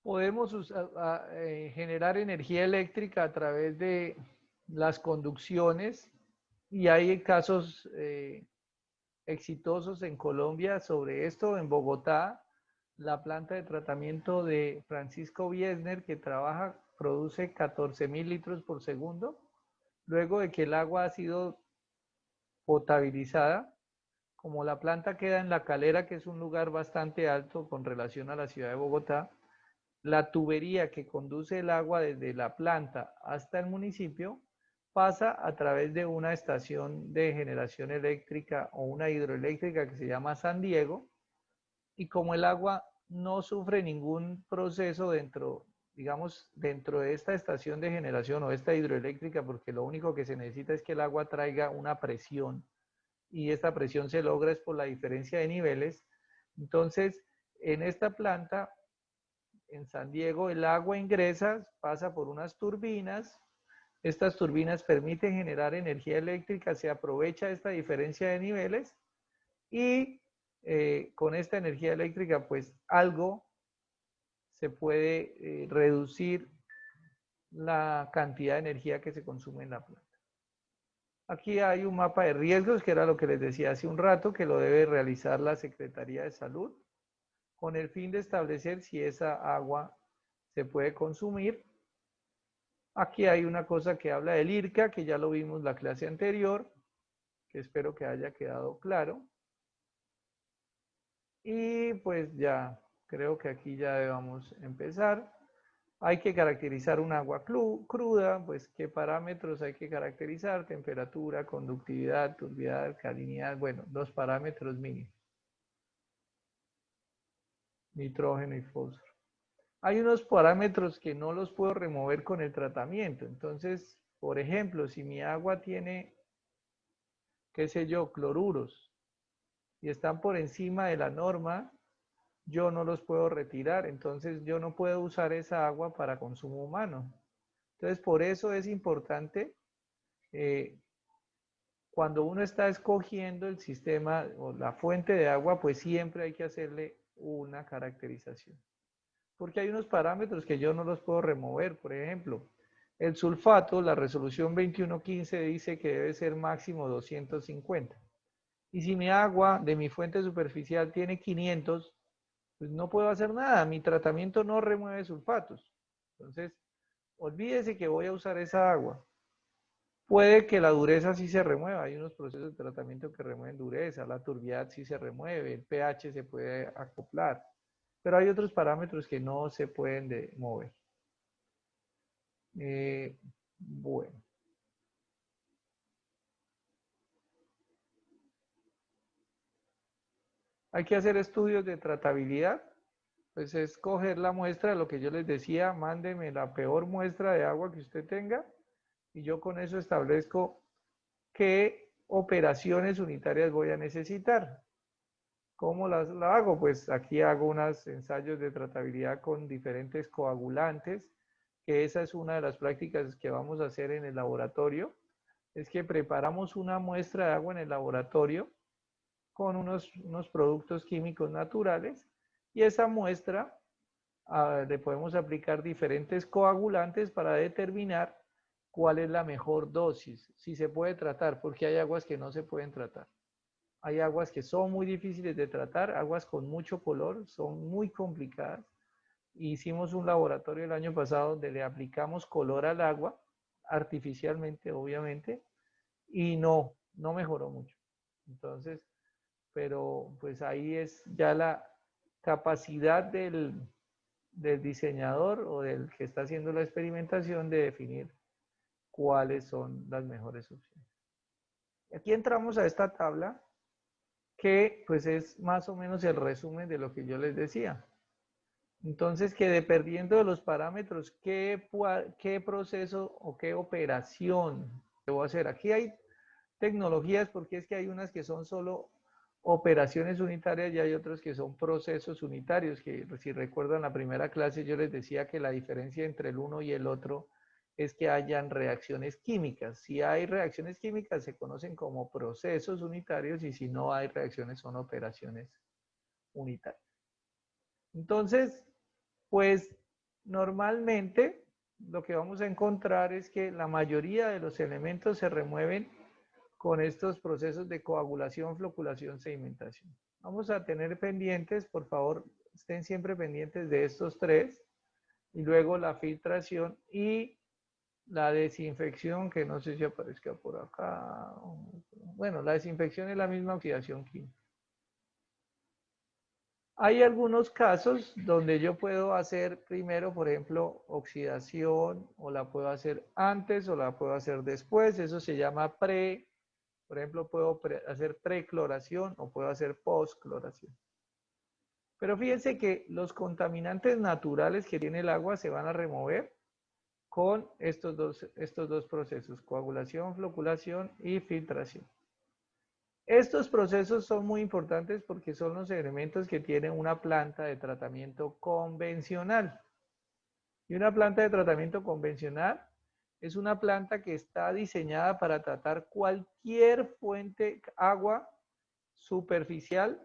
Podemos generar energía eléctrica a través de las conducciones y hay casos exitosos en Colombia sobre esto. En Bogotá, la planta de tratamiento de Francisco Biesner, que produce 14.000 litros por segundo, luego de que el agua ha sido potabilizada. Como la planta queda en La Calera, que es un lugar bastante alto con relación a la ciudad de Bogotá, la tubería que conduce el agua desde la planta hasta el municipio pasa a través de una estación de generación eléctrica o una hidroeléctrica que se llama San Diego, y como el agua no sufre ningún proceso dentro, digamos, dentro de esta estación de generación o esta hidroeléctrica, porque lo único que se necesita es que el agua traiga una presión y esta presión se logra es por la diferencia de niveles. Entonces, en esta planta en San Diego el agua ingresa, pasa por unas turbinas, estas turbinas permiten generar energía eléctrica, se aprovecha esta diferencia de niveles y con esta energía eléctrica pues algo se puede reducir la cantidad de energía que se consume en la planta. Aquí hay un mapa de riesgos, que era lo que les decía hace un rato, que lo debe realizar la Secretaría de Salud, con el fin de establecer si esa agua se puede consumir. Aquí hay una cosa que habla del IRCA, que ya lo vimos la clase anterior, que espero que haya quedado claro. Y pues ya, creo que aquí ya debemos empezar. Hay que caracterizar un agua cruda, pues qué parámetros hay que caracterizar: temperatura, conductividad, turbiedad, alcalinidad, bueno, los parámetros mínimos, nitrógeno y fósforo. Hay unos parámetros que no los puedo remover con el tratamiento. Entonces, por ejemplo, si mi agua tiene, qué sé yo, cloruros y están por encima de la norma, yo no los puedo retirar. Entonces, yo no puedo usar esa agua para consumo humano. Entonces, por eso es importante, eh, cuando uno está escogiendo el sistema o la fuente de agua, pues siempre hay que hacerle una caracterización. Porque hay unos parámetros que yo no los puedo remover. Por ejemplo, el sulfato, la resolución 2115 dice que debe ser máximo 250. Y si mi agua de mi fuente superficial tiene 500, pues no puedo hacer nada. Mi tratamiento no remueve sulfatos. Entonces, olvídese que voy a usar esa agua. Puede que la dureza sí se remueva. Hay unos procesos de tratamiento que remueven dureza, la turbiedad sí se remueve, el pH se puede acoplar, pero hay otros parámetros que no se pueden mover. Bueno, hay que hacer estudios de tratabilidad. Pues es coger la muestra, lo que yo les decía, mándeme la peor muestra de agua que usted tenga y yo con eso establezco qué operaciones unitarias voy a necesitar. ¿Cómo la hago? Pues aquí hago unos ensayos de tratabilidad con diferentes coagulantes, que esa es una de las prácticas que vamos a hacer en el laboratorio. Es que preparamos una muestra de agua en el laboratorio con unos productos químicos naturales y esa muestra le podemos aplicar diferentes coagulantes para determinar cuál es la mejor dosis, si se puede tratar, porque hay aguas que no se pueden tratar. Hay aguas que son muy difíciles de tratar, aguas con mucho color, son muy complicadas. Hicimos un laboratorio el año pasado donde le aplicamos color al agua, artificialmente, obviamente, y no mejoró mucho. Entonces, pero pues ahí es ya la capacidad del diseñador o del que está haciendo la experimentación de definir cuáles son las mejores opciones. Aquí entramos a esta tabla que pues es más o menos el resumen de lo que yo les decía. Entonces, que dependiendo de los parámetros, qué proceso o qué operación debo hacer. Aquí hay tecnologías, porque es que hay unas que son solo operaciones unitarias y hay otros que son procesos unitarios, que si recuerdan la primera clase yo les decía que la diferencia entre el uno y el otro es que hayan reacciones químicas. Si hay reacciones químicas se conocen como procesos unitarios y si no hay reacciones son operaciones unitarias. Entonces, pues Normalmente lo que vamos a encontrar es que la mayoría de los elementos se remueven con estos procesos de coagulación, floculación, sedimentación. Vamos a tener pendientes, por favor, estén siempre pendientes de estos tres, y luego la filtración y la desinfección, que no sé si aparezca por acá. Bueno, la desinfección es la misma oxidación química. Hay algunos casos donde yo puedo hacer primero, por ejemplo, oxidación, o la puedo hacer antes o la puedo hacer después. Eso se llama por ejemplo, puedo hacer precloración o puedo hacer postcloración. Pero fíjense que los contaminantes naturales que tiene el agua se van a remover con estos dos procesos: coagulación, floculación y filtración. Estos procesos son muy importantes porque son los elementos que tienen una planta de tratamiento convencional. Y una planta de tratamiento convencional es una planta que está diseñada para tratar cualquier fuente, agua superficial,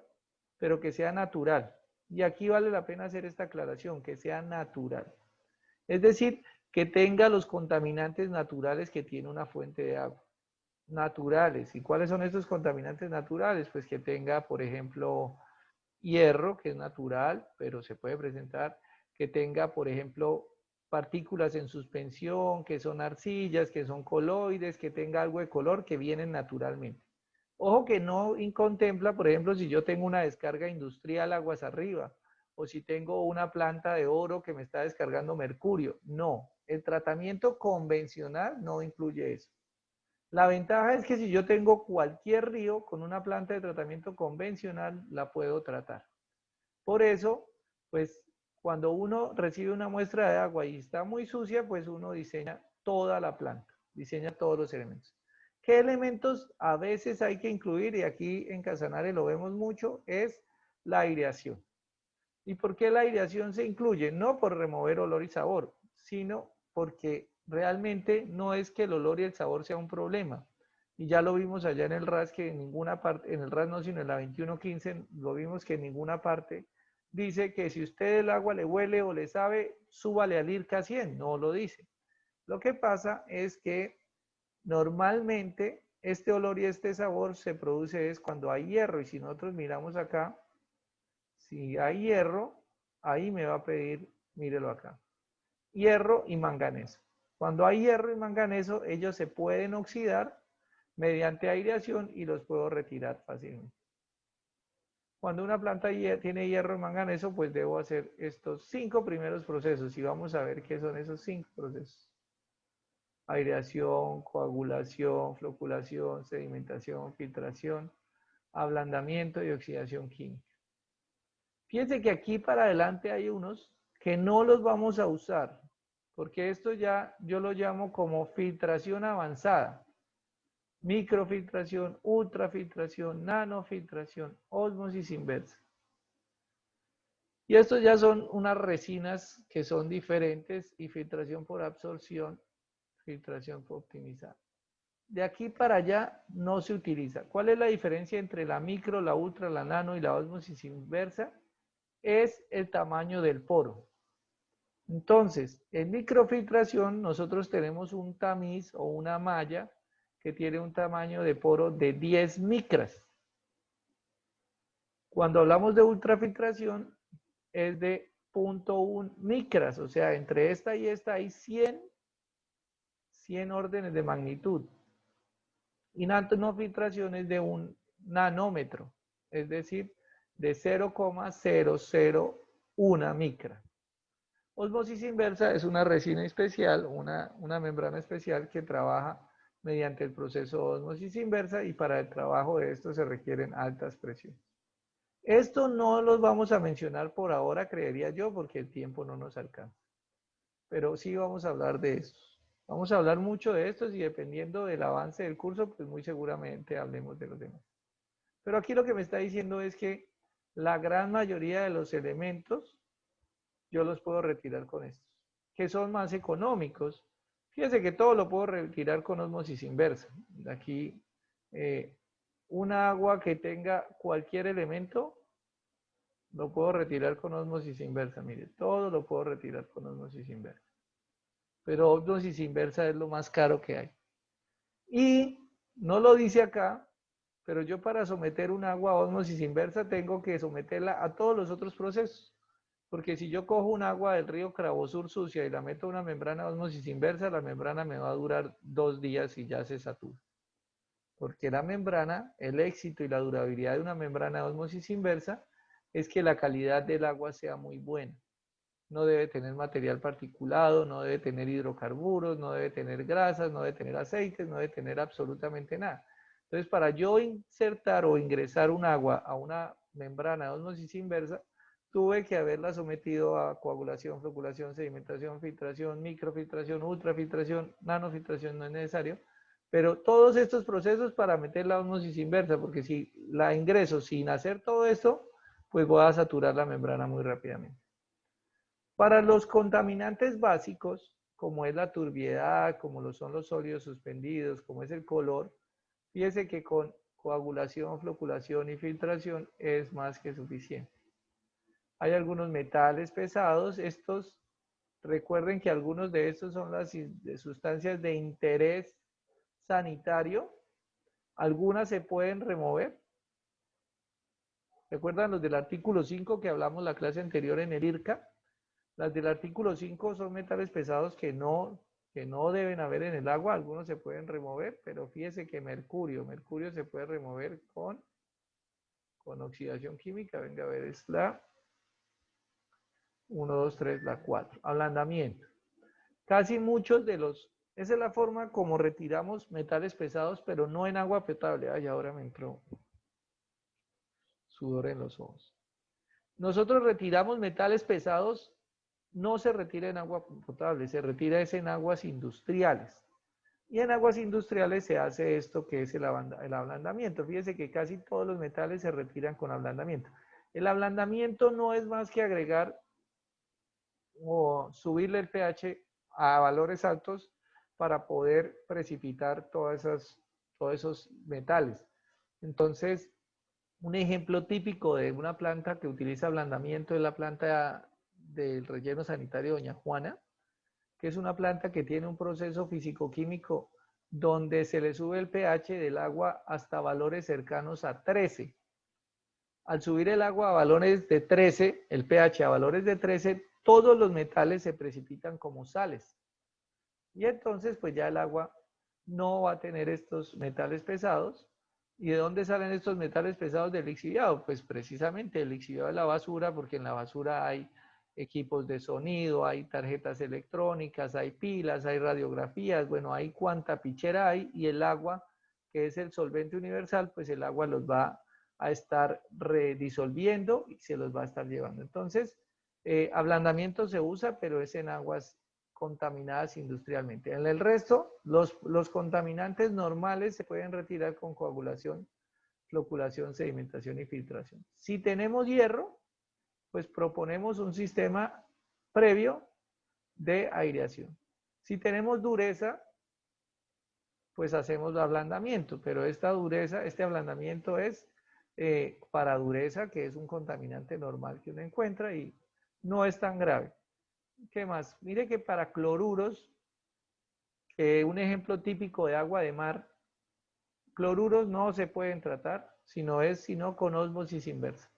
pero que sea natural. Y aquí vale la pena hacer esta aclaración: que sea natural. Es decir, que tenga los contaminantes naturales que tiene una fuente de agua. Naturales. ¿Y cuáles son estos contaminantes naturales? Pues que tenga, por ejemplo, hierro, que es natural, pero se puede presentar; que tenga, por ejemplo, partículas en suspensión, que son arcillas, que son coloides; que tenga algo de color, que vienen naturalmente. Ojo que no contempla, por ejemplo, si yo tengo una descarga industrial aguas arriba, o si tengo una planta de oro que me está descargando mercurio. No, el tratamiento convencional no incluye eso. La ventaja es que si yo tengo cualquier río con una planta de tratamiento convencional, la puedo tratar. Por eso, pues, cuando uno recibe una muestra de agua y está muy sucia, pues uno diseña toda la planta, diseña todos los elementos. ¿Qué elementos a veces hay que incluir? Y aquí en Casanare lo vemos mucho, es la aireación. ¿Y por qué la aireación se incluye? No por remover olor y sabor, sino porque realmente no es que el olor y el sabor sea un problema. Y ya lo vimos allá en el RAS, que en ninguna parte, en el RAS no, sino en la 2115, lo vimos que en ninguna parte dice que si usted el agua le huele o le sabe, súbale al IRCA 100, no lo dice. Lo que pasa es que normalmente este olor y este sabor se produce es cuando hay hierro, y si nosotros miramos acá, si hay hierro, ahí me va a pedir, mírelo acá, hierro y manganeso. Cuando hay hierro y manganeso, ellos se pueden oxidar mediante aireación y los puedo retirar fácilmente. Cuando una planta tiene hierro y manganeso, pues debo hacer estos 5 primeros procesos, y vamos a ver qué son esos 5 procesos: aireación, coagulación, floculación, sedimentación, filtración, ablandamiento y oxidación química. Fíjense que aquí para adelante hay unos que no los vamos a usar, porque esto ya yo lo llamo como filtración avanzada: microfiltración, ultrafiltración, nanofiltración, ósmosis inversa. Y estos ya son unas resinas que son diferentes, y filtración por absorción, filtración por optimizar. De aquí para allá no se utiliza. ¿Cuál es la diferencia entre la micro, la ultra, la nano y la ósmosis inversa? Es el tamaño del poro. Entonces, en microfiltración nosotros tenemos un tamiz o una malla que tiene un tamaño de poro de 10 micras. Cuando hablamos de ultrafiltración es de 0.1 micras, o sea, entre esta y esta hay 100 órdenes de magnitud. Y nanofiltración es de 1 nanómetro, es decir, de 0,001 micra. Ósmosis inversa es una resina especial, una membrana especial que trabaja mediante el proceso de ósmosis inversa, y para el trabajo de esto se requieren altas presiones. Esto no los vamos a mencionar por ahora, creería yo, porque el tiempo no nos alcanza. Pero sí vamos a hablar de estos. Vamos a hablar mucho de estos, y dependiendo del avance del curso, pues muy seguramente hablemos de los demás. Pero aquí lo que me está diciendo es que la gran mayoría de los elementos yo los puedo retirar con estos, que son más económicos. Fíjense que todo lo puedo retirar con ósmosis inversa. Aquí, un agua que tenga cualquier elemento, Lo puedo retirar con ósmosis inversa, mire, todo lo puedo retirar con ósmosis inversa. Pero ósmosis inversa es lo más caro que hay. Y no lo dice acá, pero yo para someter un agua a ósmosis inversa tengo que someterla a todos los otros procesos. Porque si yo cojo un agua del río Cravosur sucia y la meto a una membrana de ósmosis inversa, la membrana me va a durar 2 días y ya se satura. Porque la membrana, el éxito y la durabilidad de una membrana de ósmosis inversa es que la calidad del agua sea muy buena. No debe tener material particulado, no debe tener hidrocarburos, no debe tener grasas, no debe tener aceites, no debe tener absolutamente nada. Entonces, para yo insertar o ingresar un agua a una membrana de ósmosis inversa, tuve que haberla sometido a coagulación, floculación, sedimentación, filtración, microfiltración, ultrafiltración, nanofiltración no es necesario, pero todos estos procesos para meter la ósmosis inversa, porque si la ingreso sin hacer todo esto, pues voy a saturar la membrana muy rápidamente. Para los contaminantes básicos, como es la turbiedad, como lo son los sólidos suspendidos, como es el color, fíjese que con coagulación, floculación y filtración es más que suficiente. Hay algunos metales pesados, recuerden que algunos de estos son las sustancias de interés sanitario, algunas se pueden remover. ¿Recuerdan los del artículo 5 que hablamos la clase anterior en el IRCA? Las del artículo 5 son metales pesados que no deben haber en el agua, algunos se pueden remover, pero fíjese que mercurio se puede remover con oxidación química. Venga a ver, es la 1, 2, 3, la 4. Ablandamiento. Casi muchos de esa es la forma como retiramos metales pesados, pero no en agua potable. Ay, ahora me entró sudor en los ojos. Nosotros retiramos metales pesados, no se retira en agua potable, se retira es en aguas industriales. Y en aguas industriales se hace esto que es el ablandamiento. Fíjense que casi todos los metales se retiran con ablandamiento. El ablandamiento no es más que agregar o subirle el pH a valores altos para poder precipitar todos esos metales. Entonces, un ejemplo típico de una planta que utiliza ablandamiento es la planta del relleno sanitario Doña Juana, que es una planta que tiene un proceso físico-químico donde se le sube el pH del agua hasta valores cercanos a 13. Al subir el agua a valores de 13, el pH a valores de 13, todos los metales se precipitan como sales. Y entonces, pues ya el agua no va a tener estos metales pesados. ¿Y de dónde salen estos metales pesados del lixiviado? Pues precisamente del lixiviado de la basura, porque en la basura hay equipos de sonido, hay tarjetas electrónicas, hay pilas, hay radiografías, bueno, hay cuanta pichera hay, y el agua, que es el solvente universal, pues el agua los va a estar redisolviendo y se los va a estar llevando. Entonces, ablandamiento se usa, pero es en aguas contaminadas industrialmente. En el resto, los contaminantes normales se pueden retirar con coagulación, floculación, sedimentación y filtración. Si tenemos hierro, pues proponemos un sistema previo de aireación. Si tenemos dureza, pues hacemos ablandamiento, pero esta dureza, este ablandamiento es para dureza, que es un contaminante normal que uno encuentra y no es tan grave. ¿Qué más? Mire que para cloruros, un ejemplo típico de agua de mar, cloruros no se pueden tratar, sino con ósmosis inversa.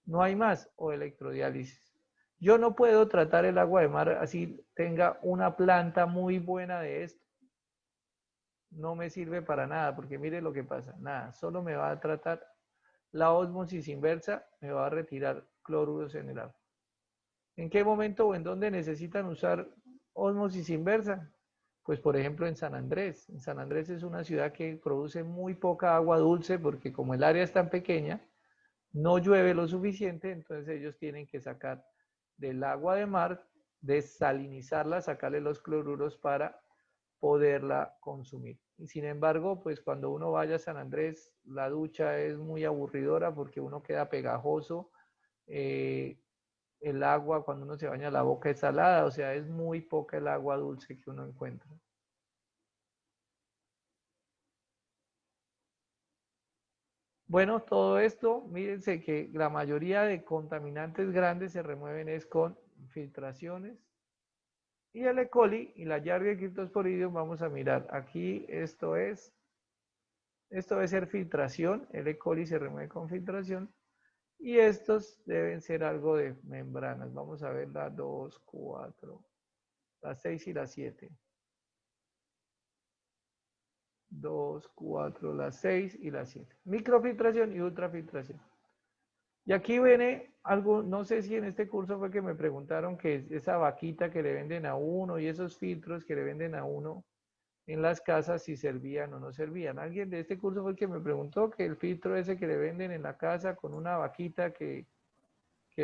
No hay más, o electrodiálisis. Yo no puedo tratar el agua de mar así tenga una planta muy buena de esto. No me sirve para nada, porque mire lo que pasa, nada, solo me va a tratar la ósmosis inversa, me va a retirar cloruros en el agua. ¿En qué momento o en dónde necesitan usar ósmosis inversa? Pues por ejemplo en San Andrés. En San Andrés es una ciudad que produce muy poca agua dulce porque como el área es tan pequeña, no llueve lo suficiente, entonces ellos tienen que sacar del agua de mar, desalinizarla, sacarle los cloruros para poderla consumir. Y sin embargo, pues cuando uno vaya a San Andrés, la ducha es muy aburridora porque uno queda pegajoso. El agua cuando uno se baña la boca es salada, o sea, es muy poca el agua dulce que uno encuentra. Bueno, todo esto, mírense que la mayoría de contaminantes grandes se remueven es con filtraciones. Y el E. coli y la Giardia Cryptosporidium, vamos a mirar. Aquí esto debe ser filtración. El E. coli se remueve con filtración. Y estos deben ser algo de membranas. Vamos a ver la 2, 4, la 6 y la 7. 2, 4, la 6 y la 7. Microfiltración y ultrafiltración. Y aquí viene algo, no sé si en este curso fue que me preguntaron que esa vaquita que le venden a uno y esos filtros que le venden a uno en las casas si servían o no servían. Alguien de este curso fue el que me preguntó que el filtro ese que le venden en la casa con una vaquita que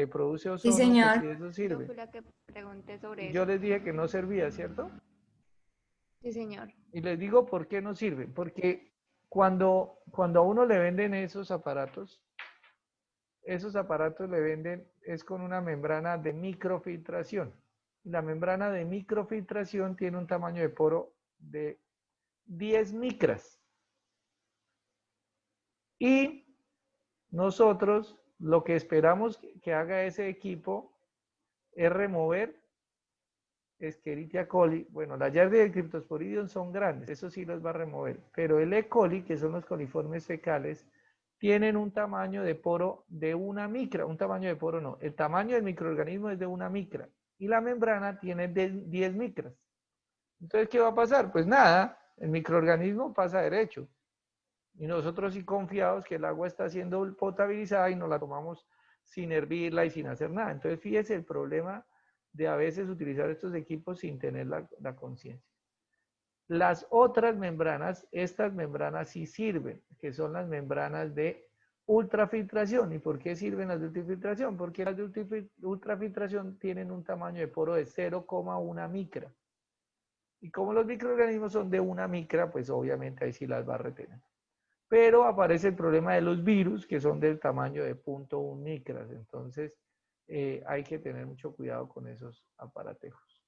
produce Sí, ozono, que si señor. eso Yo sirve. fui la que pregunté Y sobre yo eso. les dije que no servía, ¿cierto? Sí, señor. Y les digo por qué no sirve. Porque cuando a uno le venden esos aparatos le venden es con una membrana de microfiltración. La membrana de microfiltración tiene un tamaño de poro de 10 micras. Y nosotros lo que esperamos que haga ese equipo es remover Escherichia coli. Bueno, las Giardia y el Cryptosporidium son grandes, eso sí los va a remover. Pero el E. coli, que son los coliformes fecales, tienen un tamaño de poro de una micra. Un tamaño de poro no, el tamaño del microorganismo es de una micra. Y la membrana tiene de 10 micras. Entonces, ¿qué va a pasar? Pues nada, el microorganismo pasa derecho. Y nosotros sí confiados que el agua está siendo potabilizada y nos la tomamos sin hervirla y sin hacer nada. Entonces, fíjese el problema de a veces utilizar estos equipos sin tener la conciencia. Las otras membranas, estas membranas sí sirven, que son las membranas de ultrafiltración. ¿Y por qué sirven las de ultrafiltración? Porque las de ultrafiltración tienen un tamaño de poro de 0,1 micra. Y como los microorganismos son de una micra, pues obviamente ahí sí las va a retener. Pero aparece el problema de los virus, que son del tamaño de 0,1 micras. Entonces, hay que tener mucho cuidado con esos aparatejos.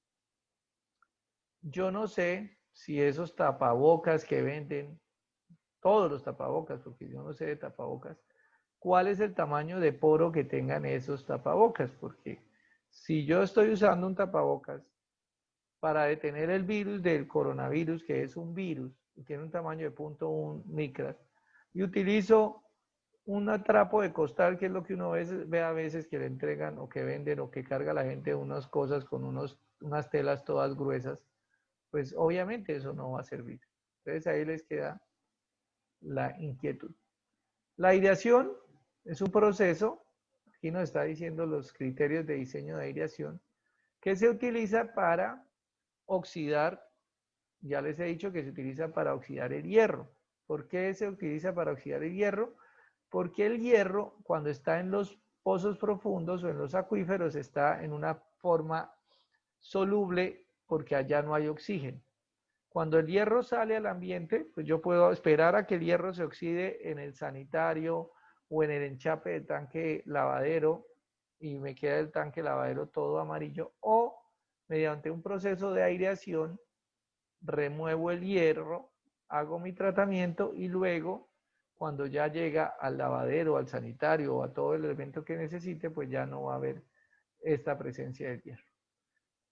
Yo no sé si esos tapabocas que venden, todos los tapabocas, porque yo no sé de tapabocas, cuál es el tamaño de poro que tengan esos tapabocas, porque si yo estoy usando un tapabocas para detener el virus del coronavirus, que es un virus, y tiene un tamaño de 0,1 micras, y utilizo un trapo de costal, que es lo que uno ve a veces que le entregan o que venden o que carga la gente unas cosas con unas telas todas gruesas, pues obviamente eso no va a servir. Entonces ahí les queda la inquietud. La aireación es un proceso, aquí nos está diciendo los criterios de diseño de aireación, que se utiliza para oxidar, ya les he dicho que se utiliza para oxidar el hierro. ¿Por qué se utiliza para oxidar el hierro? Porque el hierro, cuando está en los pozos profundos o en los acuíferos, está en una forma soluble porque allá no hay oxígeno. Cuando el hierro sale al ambiente, pues yo puedo esperar a que el hierro se oxide en el sanitario o en el enchape del tanque lavadero y me queda el tanque lavadero todo amarillo, o mediante un proceso de aireación remuevo el hierro, hago mi tratamiento y luego, cuando ya llega al lavadero, al sanitario o a todo el elemento que necesite, pues ya no va a haber esta presencia del hierro.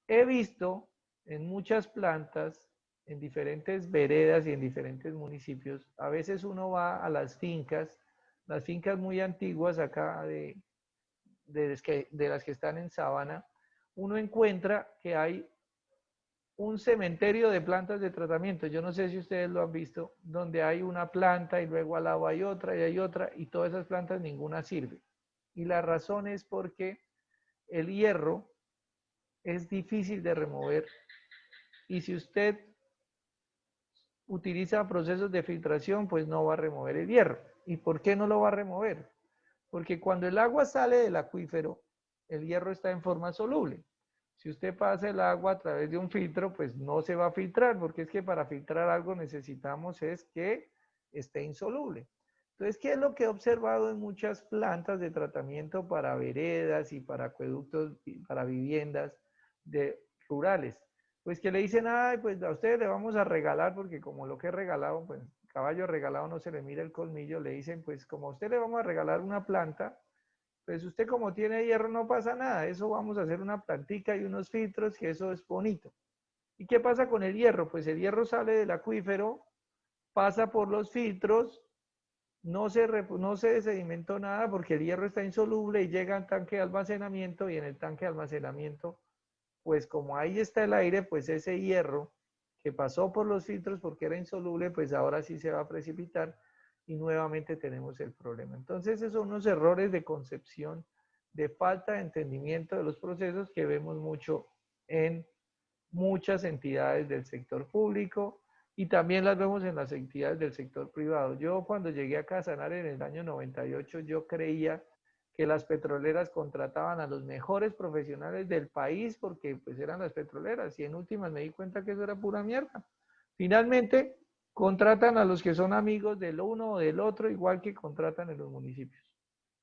He visto en muchas plantas, en diferentes veredas y en diferentes municipios, a veces uno va a las fincas muy antiguas acá de las que están en sabana, uno encuentra que hay un cementerio de plantas de tratamiento. Yo no sé si ustedes lo han visto, donde hay una planta y luego al lado hay otra, y todas esas plantas ninguna sirve. Y la razón es porque el hierro es difícil de remover, y si usted utiliza procesos de filtración, pues no va a remover el hierro. ¿Y por qué no lo va a remover? Porque cuando el agua sale del acuífero, el hierro está en forma soluble. Si usted pasa el agua a través de un filtro, pues no se va a filtrar, porque es que para filtrar algo necesitamos es que esté insoluble. Entonces, ¿qué es lo que he observado en muchas plantas de tratamiento para veredas y para acueductos y para viviendas rurales? Pues que le dicen, ay, pues a ustedes le vamos a regalar, porque como lo que he regalado, pues caballo regalado no se le mira el colmillo, le dicen, pues como a usted le vamos a regalar una planta, pues usted como tiene hierro no pasa nada, eso vamos a hacer una plantica y unos filtros, que eso es bonito. ¿Y qué pasa con el hierro? Pues el hierro sale del acuífero, pasa por los filtros, no se sedimentó nada porque el hierro está insoluble y llega al tanque de almacenamiento, y en el tanque de almacenamiento, pues como ahí está el aire, pues ese hierro que pasó por los filtros porque era insoluble, pues ahora sí se va a precipitar y nuevamente tenemos el problema. Entonces, esos son unos errores de concepción, de falta de entendimiento de los procesos que vemos mucho en muchas entidades del sector público y también las vemos en las entidades del sector privado. Yo cuando llegué a Casanare en el año 98, yo creía que las petroleras contrataban a los mejores profesionales del país porque pues eran las petroleras, y en últimas me di cuenta que eso era pura mierda. Finalmente contratan a los que son amigos del uno o del otro, igual que contratan en los municipios.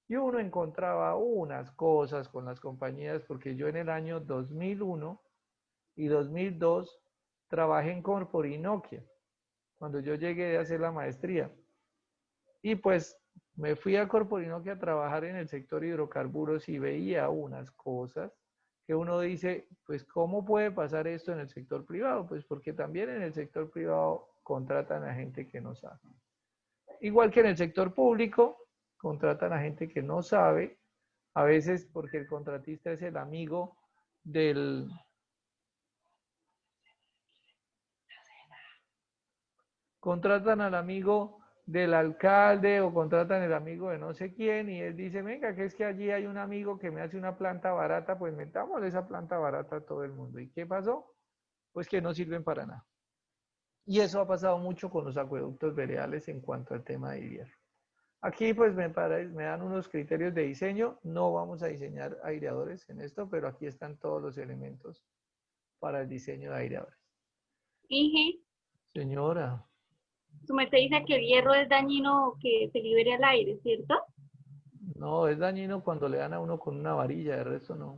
Y uno encontraba unas cosas con las compañías, porque yo en el año 2001 y 2002 trabajé en Corporinoquia, cuando yo llegué a hacer la maestría. Y pues me fui a Corporinoquia a trabajar en el sector hidrocarburos y veía unas cosas que uno dice, pues ¿cómo puede pasar esto en el sector privado? Pues porque también en el sector privado contratan a gente que no sabe. Igual que en el sector público, contratan a gente que no sabe, a veces porque el contratista es el amigo del... Contratan al amigo del alcalde o contratan el amigo de no sé quién y él dice, venga, que es que allí hay un amigo que me hace una planta barata, pues metámosle esa planta barata a todo el mundo. ¿Y qué pasó? Pues que no sirven para nada. Y eso ha pasado mucho con los acueductos veredales en cuanto al tema de hierro. Aquí pues me dan unos criterios de diseño, no vamos a diseñar aireadores en esto, pero aquí están todos los elementos para el diseño de aireadores. Inge, Señora, su merced dice que el hierro es dañino que se libere al aire, ¿cierto? no, es dañino cuando le dan a uno con una varilla, de resto no.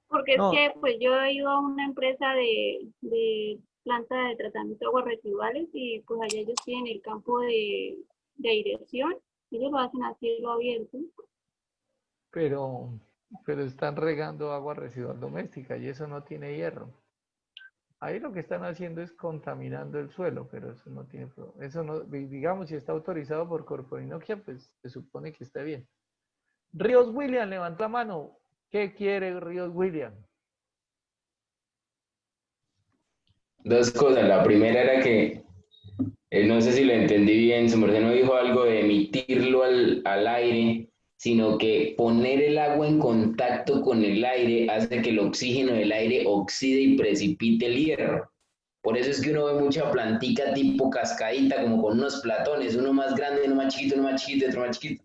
Porque es No, que pues yo he ido a una empresa de planta de tratamiento de aguas residuales y pues allá ellos tienen el campo de aireación, ellos lo hacen a cielo abierto. pero, pero están regando agua residual doméstica y eso no tiene hierro. Ahí lo que están haciendo es contaminando el suelo, pero eso no tiene, eso no, digamos, si está autorizado por Corporinoquia, pues se supone que está bien. Ríos William, levanta la mano. ¿Qué quiere Ríos William? Dos cosas. La primera era que, no sé si lo entendí bien, su merced no dijo algo de emitirlo al aire, sino que poner el agua en contacto con el aire hace que el oxígeno del aire oxide y precipite el hierro. Por eso es que uno ve mucha plantica tipo cascadita, como con unos platones, uno más grande, uno más chiquito, otro más chiquito.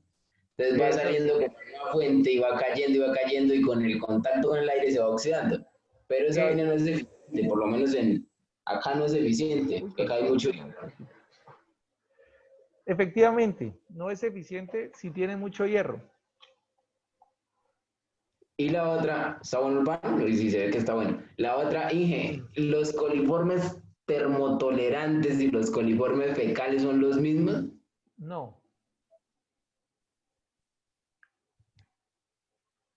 Entonces va Eso saliendo sí. como una fuente y va cayendo y con el contacto con el aire se va oxidando. Pero esa vaina no es eficiente, por lo menos acá no es eficiente, Uy, acá hay mucho. una cosita. Efectivamente, no es eficiente si tiene mucho hierro. Y la otra, está bueno el pan, y sí se ve que está bueno. La otra, Inge, los coliformes termotolerantes y los coliformes fecales son los mismos. No.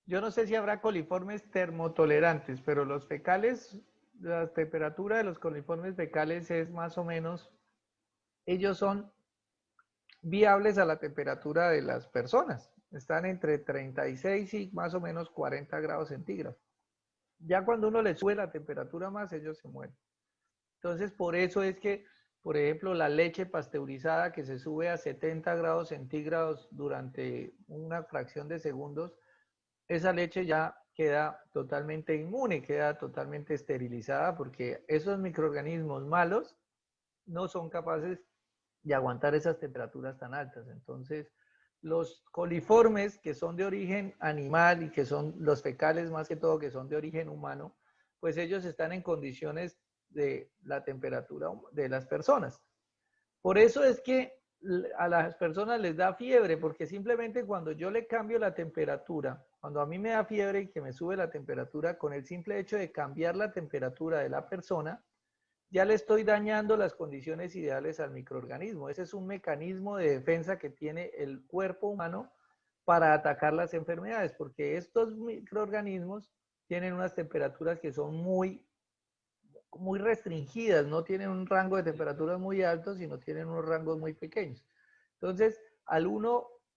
Yo no sé si habrá coliformes termotolerantes, pero los fecales, la temperatura de los coliformes fecales es más o menos, ellos son viables a la temperatura de las personas. Están entre 36 y más o menos 40 grados centígrados. Ya cuando uno le sube la temperatura más, ellos se mueren. Entonces, por eso es que, por ejemplo, la leche pasteurizada que se sube a 70 grados centígrados durante una fracción de segundos, esa leche ya queda totalmente inmune, queda totalmente esterilizada porque esos microorganismos malos no son capaces de aguantar esas temperaturas tan altas. Entonces, los coliformes que son de origen animal y que son los fecales más que todo que son de origen humano, pues ellos están en condiciones de la temperatura de las personas. Por eso es que a las personas les da fiebre, porque simplemente cuando yo le cambio la temperatura, cuando a mí me da fiebre y que me sube la temperatura, con el simple hecho de cambiar la temperatura de la persona, ya le estoy dañando las condiciones ideales al microorganismo. Ese es un mecanismo de defensa que tiene el cuerpo humano para atacar las enfermedades, porque estos microorganismos tienen unas temperaturas que son muy restringidas, no tienen un rango de temperaturas muy alto, sino tienen unos rangos muy pequeños. Entonces,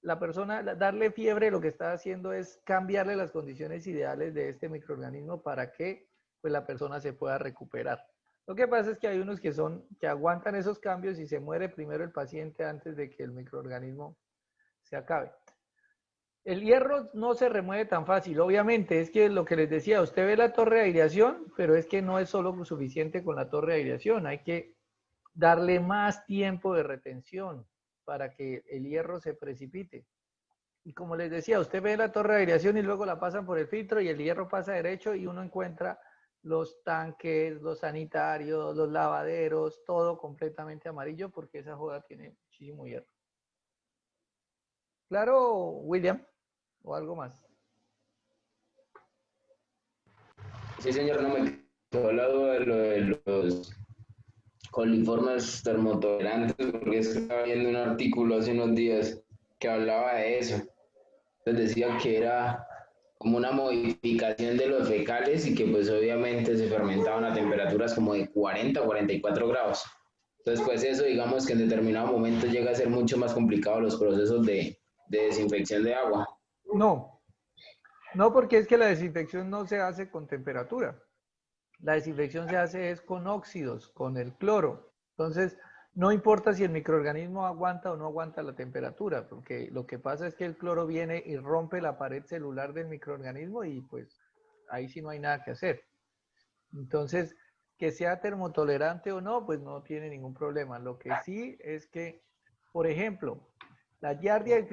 la persona, darle fiebre, lo que está haciendo es cambiarle las condiciones ideales de este microorganismo para que pues, la persona se pueda recuperar. Lo que pasa es que hay unos que aguantan esos cambios y se muere primero el paciente antes de que el microorganismo se acabe. El hierro no se remueve tan fácil, obviamente, es que lo que les decía, usted ve la torre de aireación, pero es que no es solo suficiente con la torre de aireación, hay que darle más tiempo de retención para que el hierro se precipite. Y como les decía, usted ve la torre de aireación y luego la pasan por el filtro y el hierro pasa derecho y uno encuentra los tanques, los sanitarios, los lavaderos, todo completamente amarillo porque esa joda tiene muchísimo hierro. ¿Claro, William? ¿O algo más? Sí, señor, no me quedó la duda de lo de los coliformes termotolerantes, porque es que estaba viendo un artículo hace unos días que hablaba de eso. Entonces decía que era como una modificación de los fecales y que pues obviamente se fermentaban a temperaturas como de 40 o 44 grados. Entonces pues eso digamos que en determinado momento llega a ser mucho más complicado los procesos de desinfección de agua. No, no porque es que la desinfección no se hace con temperatura. La desinfección se hace es con óxidos, con el cloro. Entonces, no importa si el microorganismo aguanta o no aguanta la temperatura, porque lo que pasa es que el cloro viene y rompe la pared celular del microorganismo y pues ahí sí no hay nada que hacer. Entonces, que sea termotolerante o no, pues no tiene ningún problema. Lo que sí es que, por ejemplo, la Giardia y el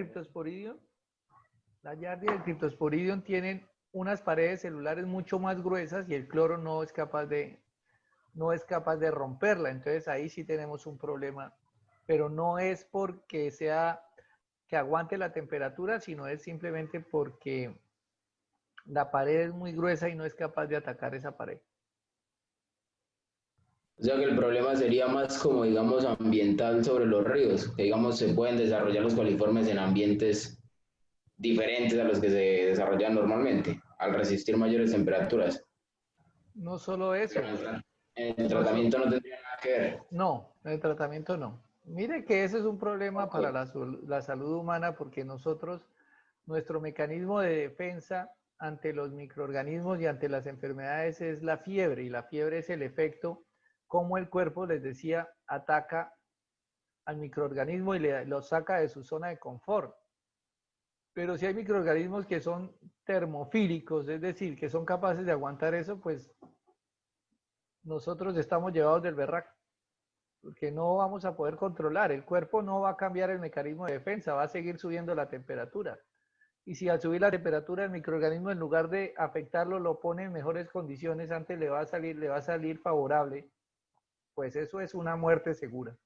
Cryptosporidium, tienen unas paredes celulares mucho más gruesas y el cloro no es capaz de romperla. Entonces ahí sí tenemos un problema, pero no es porque sea que aguante la temperatura, sino es simplemente porque la pared es muy gruesa y no es capaz de atacar esa pared. O sea que el problema sería más como, digamos, ambiental sobre los ríos, que digamos se pueden desarrollar los coliformes en ambientes diferentes a los que se desarrollan normalmente, al resistir mayores temperaturas. No solo eso, Pero en el no, tratamiento no tendría nada que ver. no, el tratamiento no. Mire que ese es un problema Ok. para la salud humana porque nuestro mecanismo de defensa ante los microorganismos y ante las enfermedades es la fiebre, y la fiebre es el efecto como el cuerpo, les decía, ataca al microorganismo y lo saca de su zona de confort. Pero si hay microorganismos que son termofílicos, es decir, que son capaces de aguantar eso, pues nosotros estamos llevados del berraco, porque no vamos a poder controlar. El cuerpo no va a cambiar el mecanismo de defensa, va a seguir subiendo la temperatura. Y si al subir la temperatura el microorganismo en lugar de afectarlo lo pone en mejores condiciones, antes le va a salir favorable, pues eso es una muerte segura.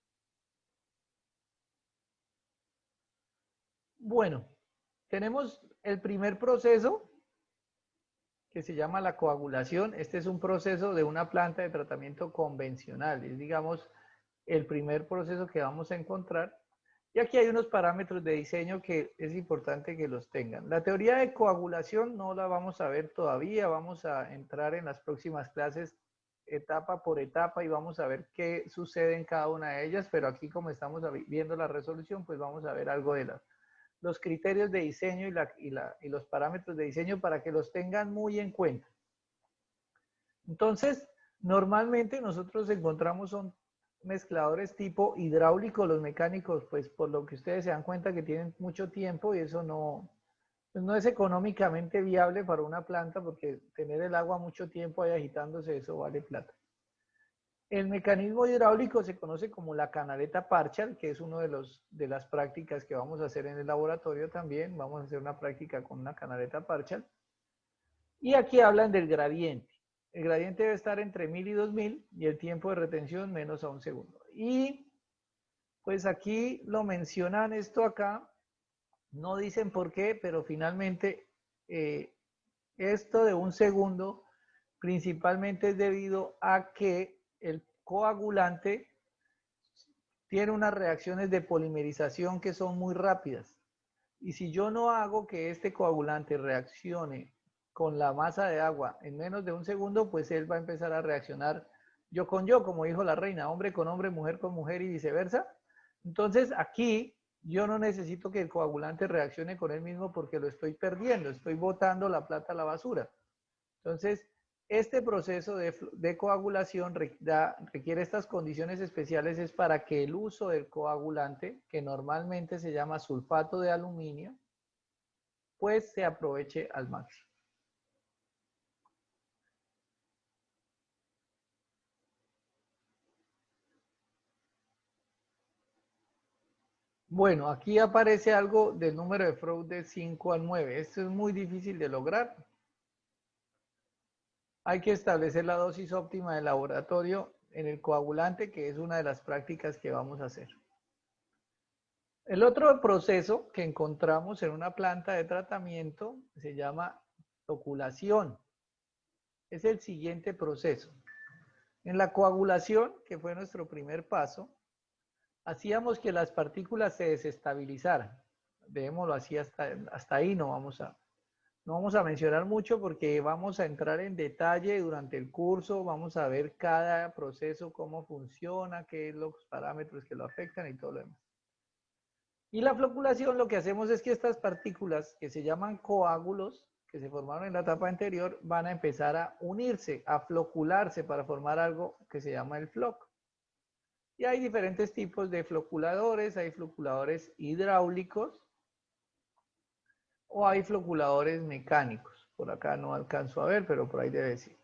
Bueno, tenemos el primer proceso que se llama la coagulación. Este es un proceso de una planta de tratamiento convencional. Es, digamos, el primer proceso que vamos a encontrar. Y aquí hay unos parámetros de diseño que es importante que los tengan. La teoría de coagulación no la vamos a ver todavía. Vamos a entrar en las próximas clases etapa por etapa y vamos a ver qué sucede en cada una de ellas. Pero aquí, como estamos viendo la resolución, pues vamos a ver algo de los criterios de diseño y los parámetros de diseño para que los tengan muy en cuenta. Entonces, normalmente nosotros encontramos son mezcladores tipo hidráulico. Los mecánicos, pues por lo que ustedes se dan cuenta que tienen mucho tiempo y eso pues no es económicamente viable para una planta porque tener el agua mucho tiempo ahí agitándose, eso vale plata. El mecanismo hidráulico se conoce como la canaleta Parshall, que es una de las prácticas que vamos a hacer en el laboratorio también. Vamos a hacer una práctica con una canaleta Parshall. Y aquí hablan del gradiente. El gradiente debe estar entre 1000 y 2000 y el tiempo de retención menos a 1 segundo. Y pues aquí lo mencionan esto acá, no dicen por qué, pero finalmente esto de 1 segundo principalmente es debido a que coagulante tiene unas reacciones de polimerización que son muy rápidas. Y si yo no hago que este coagulante reaccione con la masa de agua en menos de un segundo, pues él va a empezar a reaccionar yo con yo, como dijo la reina, hombre con hombre, mujer con mujer y viceversa. Entonces aquí yo no necesito que el coagulante reaccione con él mismo porque lo estoy perdiendo, estoy botando la plata a la basura. Entonces, este proceso de coagulación requiere estas condiciones especiales, es para que el uso del coagulante, que normalmente se llama sulfato de aluminio, pues se aproveche al máximo. Bueno, aquí aparece algo del número de Freud de 5 al 9. Esto es muy difícil de lograr. Hay que establecer la dosis óptima de laboratorio en el coagulante, que es una de las prácticas que vamos a hacer. El otro proceso que encontramos en una planta de tratamiento se llama floculación. Es el siguiente proceso. En la coagulación, que fue nuestro primer paso, hacíamos que las partículas se desestabilizaran. Dejémoslo así hasta ahí, no vamos a mencionar mucho porque vamos a entrar en detalle durante el curso, vamos a ver cada proceso, cómo funciona, qué es los parámetros que lo afectan y todo lo demás. Y la floculación, lo que hacemos es que estas partículas que se llaman coágulos, que se formaron en la etapa anterior, van a empezar a unirse, a flocularse para formar algo que se llama el floc. Y hay diferentes tipos de floculadores, hay floculadores hidráulicos o hay floculadores mecánicos. Por acá no alcanzo a ver, pero por ahí debe decir.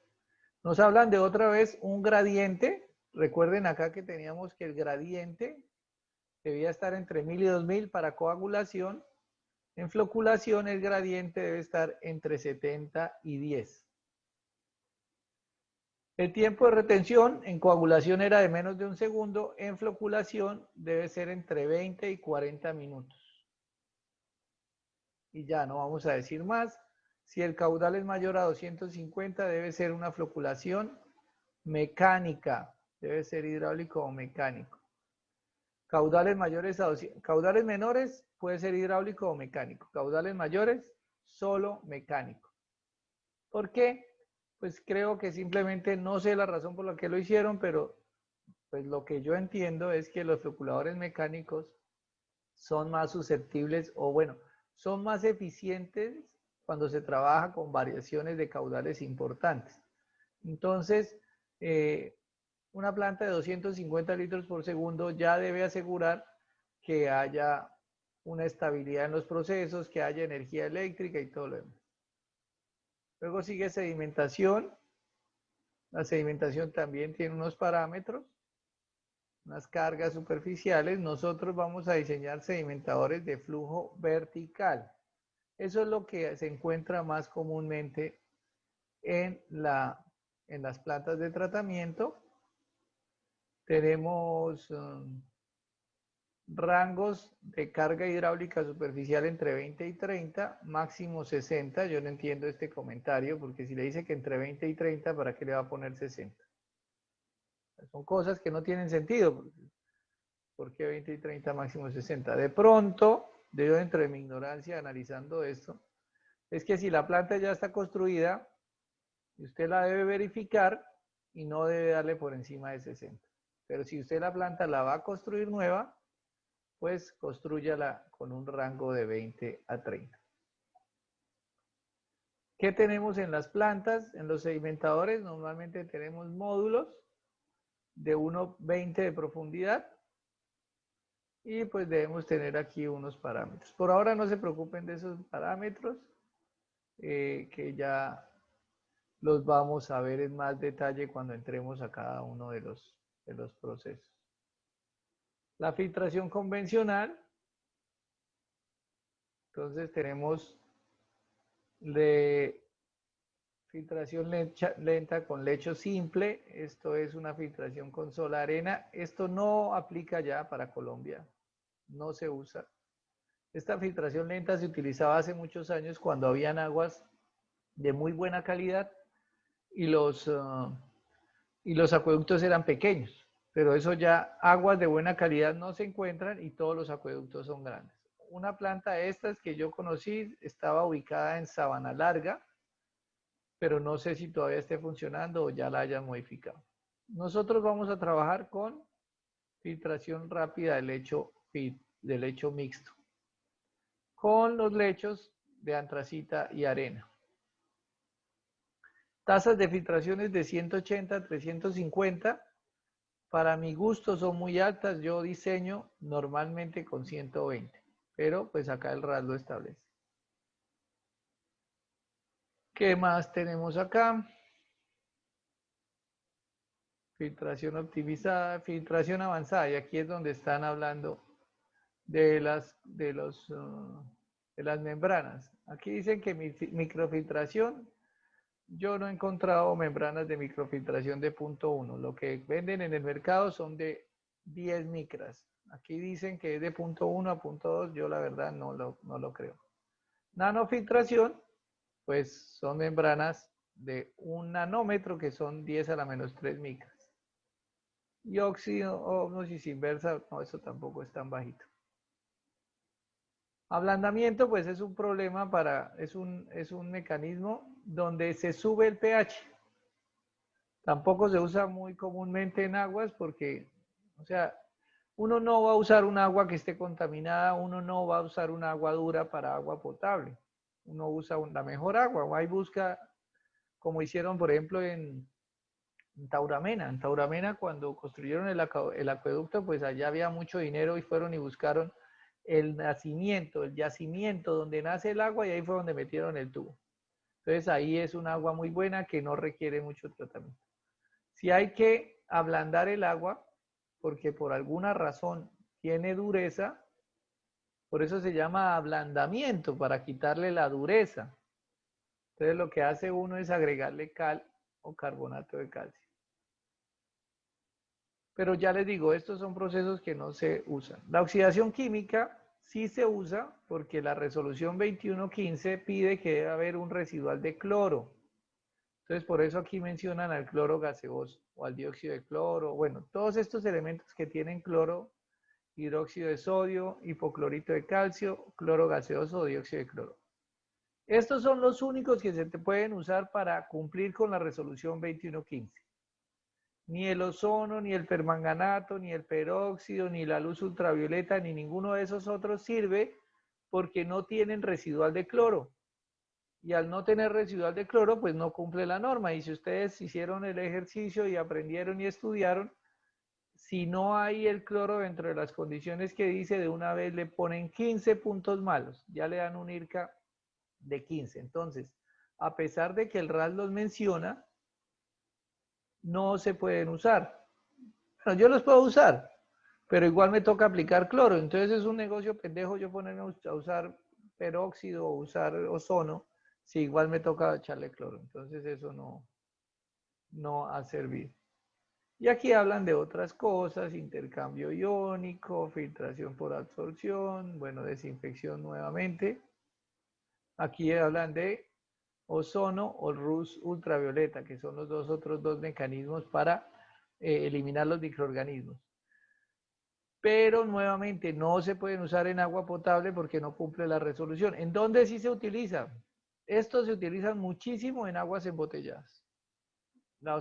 Nos hablan de otra vez un gradiente. Recuerden acá que teníamos que el gradiente debía estar entre 1000 y 2000 para coagulación. En floculación el gradiente debe estar entre 70 y 10. El tiempo de retención en coagulación era de menos de un segundo, en floculación debe ser entre 20 y 40 minutos. Y ya no vamos a decir más. Si el caudal es mayor a 250, debe ser una floculación mecánica, debe ser hidráulico o mecánico. Caudales caudales menores puede ser hidráulico o mecánico. Caudales mayores, solo mecánico. ¿Por qué? Pues creo que simplemente no sé la razón por la que lo hicieron, pero pues lo que yo entiendo es que los floculadores mecánicos son más susceptibles o bueno, son más eficientes cuando se trabaja con variaciones de caudales importantes. Entonces, una planta de 250 litros por segundo ya debe asegurar que haya una estabilidad en los procesos, que haya energía eléctrica y todo lo demás. Luego sigue sedimentación. La sedimentación también tiene unos parámetros, unas cargas superficiales. Nosotros vamos a diseñar sedimentadores de flujo vertical. Eso es lo que se encuentra más comúnmente en las plantas de tratamiento. Tenemos rangos de carga hidráulica superficial entre 20 y 30, máximo 60. Yo no entiendo este comentario, porque si le dice que entre 20 y 30, ¿para qué le va a poner 60? Son cosas que no tienen sentido. ¿Por qué 20 y 30, máximo 60? De pronto, yo dentro de mi ignorancia analizando esto, es que si la planta ya está construida, usted la debe verificar y no debe darle por encima de 60. Pero si usted la planta la va a construir nueva, pues constrúyala con un rango de 20 a 30. ¿Qué tenemos en las plantas? En los sedimentadores normalmente tenemos módulos de 1,20 de profundidad y pues debemos tener aquí unos parámetros. Por ahora no se preocupen de esos parámetros, que ya los vamos a ver en más detalle cuando entremos a cada uno de los procesos. La filtración convencional. Entonces tenemos de filtración lenta con lecho simple. Esto es una filtración con sola arena. Esto no aplica ya para Colombia. No se usa. Esta filtración lenta se utilizaba hace muchos años cuando habían aguas de muy buena calidad y y los acueductos eran pequeños, pero eso ya, aguas de buena calidad no se encuentran y todos los acueductos son grandes. Una planta de estas que yo conocí estaba ubicada en Sabana Larga, pero no sé si todavía esté funcionando o ya la hayan modificado. Nosotros vamos a trabajar con filtración rápida de lecho mixto, con los lechos de antracita y arena. Tasas de filtraciones de 180 a 350. Para mi gusto son muy altas. Yo diseño normalmente con 120. Pero pues acá el RAS lo establece. ¿Qué más tenemos acá? Filtración optimizada, filtración avanzada. Y aquí es donde están hablando de las membranas. Aquí dicen que microfiltración. Yo no he encontrado membranas de microfiltración de 0.1. Lo que venden en el mercado son de 10 micras. Aquí dicen que es de 0.1 a 0.2. Yo la verdad no lo creo. Nanofiltración, pues son membranas de 1 nanómetro que son 10 a la menos 3 micras. Y óxido, ósmosis inversa, no, eso tampoco es tan bajito. Ablandamiento, pues es un problema es un mecanismo donde se sube el pH. Tampoco se usa muy comúnmente en aguas porque, o sea, uno no va a usar un agua que esté contaminada, uno no va a usar un agua dura para agua potable. Uno usa la mejor agua, ahí busca, como hicieron, por ejemplo, en Tauramena. En Tauramena, cuando construyeron el acueducto, pues allá había mucho dinero y fueron y buscaron el yacimiento donde nace el agua y ahí fue donde metieron el tubo. Entonces ahí es un agua muy buena que no requiere mucho tratamiento. Si hay que ablandar el agua, porque por alguna razón tiene dureza, por eso se llama ablandamiento, para quitarle la dureza. Entonces lo que hace uno es agregarle cal o carbonato de calcio. Pero ya les digo, estos son procesos que no se usan. La oxidación química sí se usa porque la resolución 2115 pide que debe haber un residual de cloro. Entonces, por eso aquí mencionan al cloro gaseoso o al dióxido de cloro. Bueno, todos estos elementos que tienen cloro, hidróxido de sodio, hipoclorito de calcio, cloro gaseoso o dióxido de cloro. Estos son los únicos que se te pueden usar para cumplir con la resolución 2115. Ni el ozono, ni el permanganato, ni el peróxido, ni la luz ultravioleta, ni ninguno de esos otros sirve porque no tienen residual de cloro. Y al no tener residual de cloro, pues no cumple la norma. Y si ustedes hicieron el ejercicio y aprendieron y estudiaron, si no hay el cloro dentro de las condiciones que dice, de una vez le ponen 15 puntos malos. Ya le dan un IRCA de 15. Entonces, a pesar de que el RAS los menciona, no se pueden usar. Bueno, yo los puedo usar, pero igual me toca aplicar cloro. Entonces es un negocio pendejo yo ponerme a usar peróxido o usar ozono, si igual me toca echarle cloro. Entonces eso no ha servido. Y aquí hablan de otras cosas, intercambio iónico, filtración por absorción, bueno, desinfección nuevamente. Aquí hablan de ozono o luz ultravioleta, que son los otros dos mecanismos para eliminar los microorganismos. Pero nuevamente no se pueden usar en agua potable porque no cumple la resolución. ¿En dónde sí se utiliza? Estos se utilizan muchísimo en aguas embotelladas. La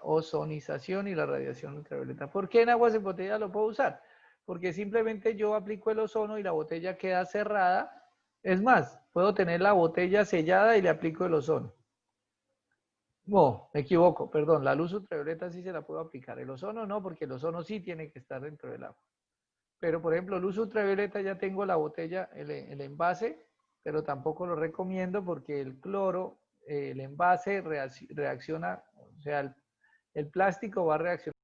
ozonización y la radiación ultravioleta. ¿Por qué en aguas embotelladas lo puedo usar? Porque simplemente yo aplico el ozono y la botella queda cerrada. Es más, puedo tener la botella sellada y le aplico el ozono. No, me equivoco, perdón, la luz ultravioleta sí se la puedo aplicar. El ozono no, porque el ozono sí tiene que estar dentro del agua. Pero, por ejemplo, luz ultravioleta ya tengo la botella, el envase, pero tampoco lo recomiendo porque el cloro, el envase reacciona, o sea, el plástico va a reaccionar